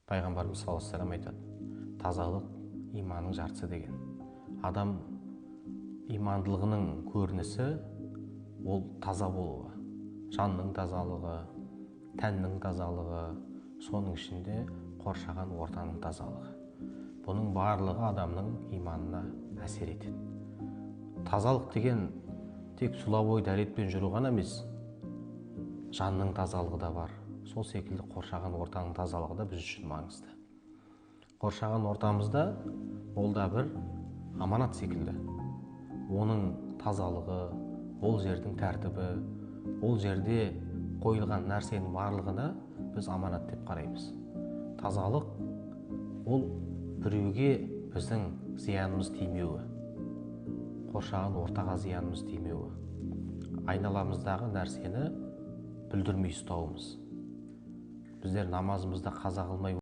Пайғамбарымыз саллаллаху алейхи ва саллям айтады, тазалық иманның жартысы деген. Адам имандылығының көрінісі ол таза болуы, жанның тазалығы, тәннің тазалығы, соның ішінде қоршаған ортаның тазалығы. Бұның барлығы адамның иманына әсер етеді. Тазалық деген тек сұлабой дәретпен жүру ғана емес, жанның тазалығы да бар. Сол секілді қоршаған ортаның тазалығы да біз үшін маңызды. Қоршаған ортамызда ол да бір аманат секілді. Оның тазалығы, ол жердің тәртібі, ол жерде қойылған нәрсенің барлығына біз аманат деп қараймыз. Тазалық ол біреуге біздің зиянымыз тимеуі, қоршаған ортаға зиянымыз тимеуі, айналамыздағы нәрсені бүлдірмей ұстауымыз. Біздер намазымызда қаза қылмай